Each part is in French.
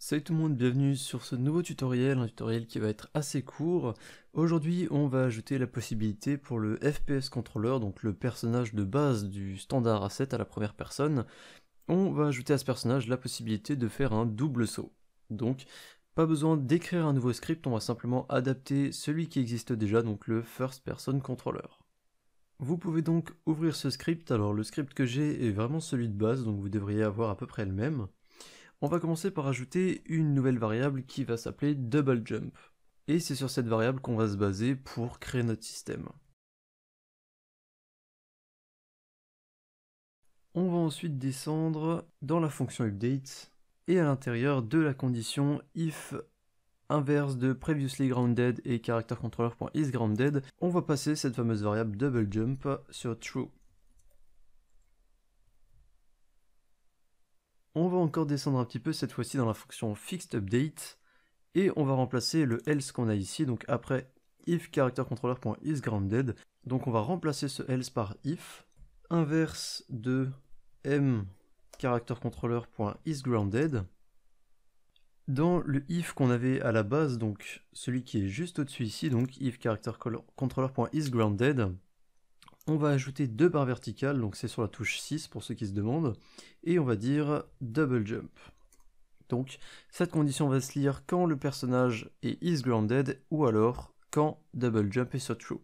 Salut tout le monde, bienvenue sur ce nouveau tutoriel, un tutoriel qui va être assez court. Aujourd'hui on va ajouter la possibilité pour le FPS controller, donc le personnage de base du standard asset à la première personne, on va ajouter à ce personnage la possibilité de faire un double saut. Donc pas besoin d'écrire un nouveau script, on va simplement adapter celui qui existe déjà, donc le first person controller. Vous pouvez donc ouvrir ce script, alors le script que j'ai est vraiment celui de base, donc vous devriez avoir à peu près le même. On va commencer par ajouter une nouvelle variable qui va s'appeler double jump. Et c'est sur cette variable qu'on va se baser pour créer notre système. On va ensuite descendre dans la fonction update et à l'intérieur de la condition if inverse de previously grounded et characterController.isGrounded, on va passer cette fameuse variable double jump sur true. On va encore descendre un petit peu cette fois-ci dans la fonction fixedUpdate et on va remplacer le else qu'on a ici, donc après if characterController.isGrounded, donc on va remplacer ce else par if inverse de m characterController.isGrounded. Dans le if qu'on avait à la base, donc celui qui est juste au-dessus ici, donc if characterController.isGrounded, on va ajouter deux barres verticales, donc c'est sur la touche 6 pour ceux qui se demandent, et on va dire double jump. Donc cette condition va se lire quand le personnage est isGrounded ou alors quand double jump est sur true.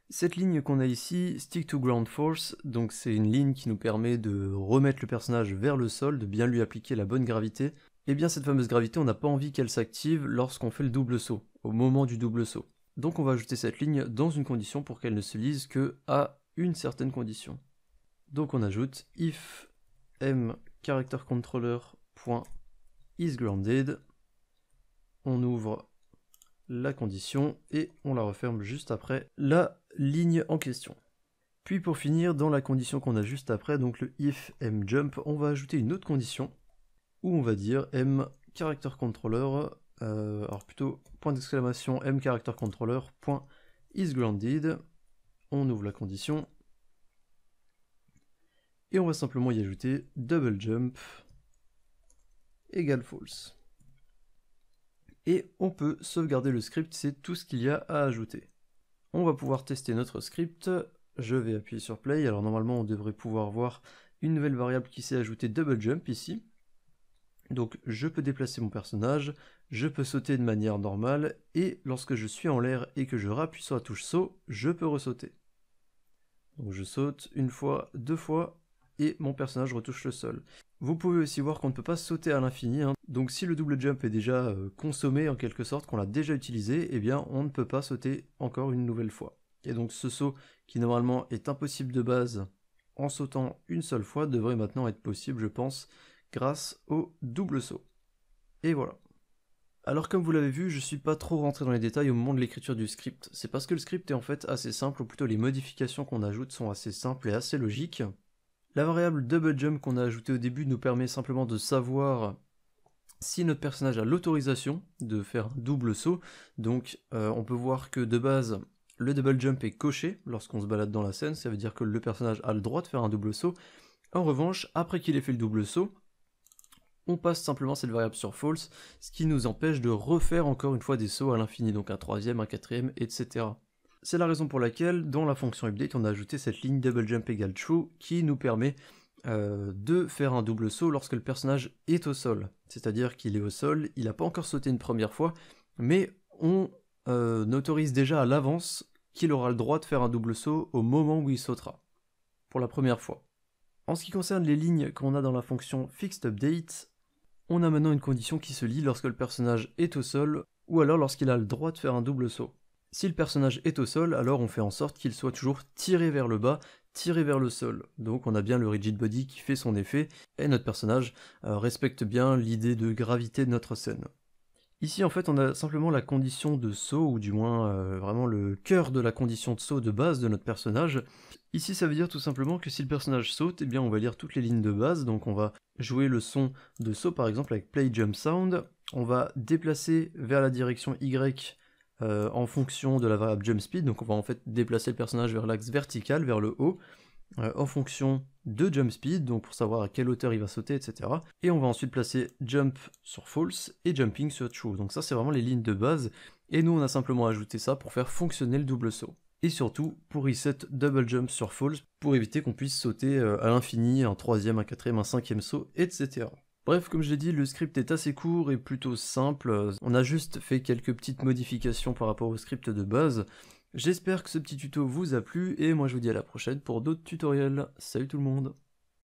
Cette ligne qu'on a ici, stick to ground force, donc c'est une ligne qui nous permet de remettre le personnage vers le sol, de bien lui appliquer la bonne gravité. Et bien cette fameuse gravité, on n'a pas envie qu'elle s'active lorsqu'on fait le double saut, au moment du double saut. Donc on va ajouter cette ligne dans une condition pour qu'elle ne se lise que à une certaine condition. Donc on ajoute if m characterController.isGrounded, on ouvre la condition et on la referme juste après la ligne en question. Puis pour finir, dans la condition qu'on a juste après, donc le if mJump, on va ajouter une autre condition où on va dire m characterController, alors plutôt point d'exclamation m characterController.isGrounded, on ouvre la condition et on va simplement y ajouter double jump égale false. Et on peut sauvegarder le script, c'est tout ce qu'il y a à ajouter. On va pouvoir tester notre script, je vais appuyer sur play, alors normalement on devrait pouvoir voir une nouvelle variable qui s'est ajoutée double jump ici. Donc je peux déplacer mon personnage, je peux sauter de manière normale, et lorsque je suis en l'air et que je rappuie sur la touche saut, je peux ressauter. Donc je saute une fois, deux fois, et mon personnage retouche le sol. Vous pouvez aussi voir qu'on ne peut pas sauter à l'infini, hein. Donc si le double jump est déjà consommé en quelque sorte, qu'on l'a déjà utilisé, eh bien on ne peut pas sauter encore une nouvelle fois. Et donc ce saut, qui normalement est impossible de base, en sautant une seule fois, devrait maintenant être possible, je pense, grâce au double saut. Et voilà. Alors comme vous l'avez vu, je suis pas trop rentré dans les détails au moment de l'écriture du script. C'est parce que le script est en fait assez simple, ou plutôt les modifications qu'on ajoute sont assez simples et assez logiques. La variable double jump qu'on a ajoutée au début nous permet simplement de savoir si notre personnage a l'autorisation de faire un double saut. Donc on peut voir que de base, le double jump est coché lorsqu'on se balade dans la scène, ça veut dire que le personnage a le droit de faire un double saut. En revanche, après qu'il ait fait le double saut, on passe simplement cette variable sur false, ce qui nous empêche de refaire encore une fois des sauts à l'infini, donc un troisième, un quatrième, etc. C'est la raison pour laquelle, dans la fonction update, on a ajouté cette ligne double jump égale true, qui nous permet de faire un double saut lorsque le personnage est au sol. C'est-à-dire qu'il est au sol, il n'a pas encore sauté une première fois, mais on autorise déjà à l'avance qu'il aura le droit de faire un double saut au moment où il sautera, pour la première fois. En ce qui concerne les lignes qu'on a dans la fonction fixedUpdate, on a maintenant une condition qui se lit lorsque le personnage est au sol, ou alors lorsqu'il a le droit de faire un double saut. Si le personnage est au sol, alors on fait en sorte qu'il soit toujours tiré vers le bas, tiré vers le sol. Donc on a bien le rigid body qui fait son effet, et notre personnage respecte bien l'idée de gravité de notre scène. Ici en fait on a simplement la condition de saut, ou du moins vraiment le cœur de la condition de saut de base de notre personnage. Ici ça veut dire tout simplement que si le personnage saute, eh bien on va lire toutes les lignes de base, donc on va jouer le son de saut par exemple avec play jump sound, on va déplacer vers la direction Y en fonction de la variable jump speed, donc on va en fait déplacer le personnage vers l'axe vertical, vers le haut, en fonction de jump speed, donc pour savoir à quelle hauteur il va sauter, etc. Et on va ensuite placer jump sur false et jumping sur true. Donc ça c'est vraiment les lignes de base, et nous on a simplement ajouté ça pour faire fonctionner le double saut. Et surtout pour reset double jump sur false, pour éviter qu'on puisse sauter à l'infini, un troisième, un quatrième, un cinquième saut, etc. Bref, comme je l'ai dit, le script est assez court et plutôt simple. On a juste fait quelques petites modifications par rapport au script de base. J'espère que ce petit tuto vous a plu et moi je vous dis à la prochaine pour d'autres tutoriels. Salut tout le monde!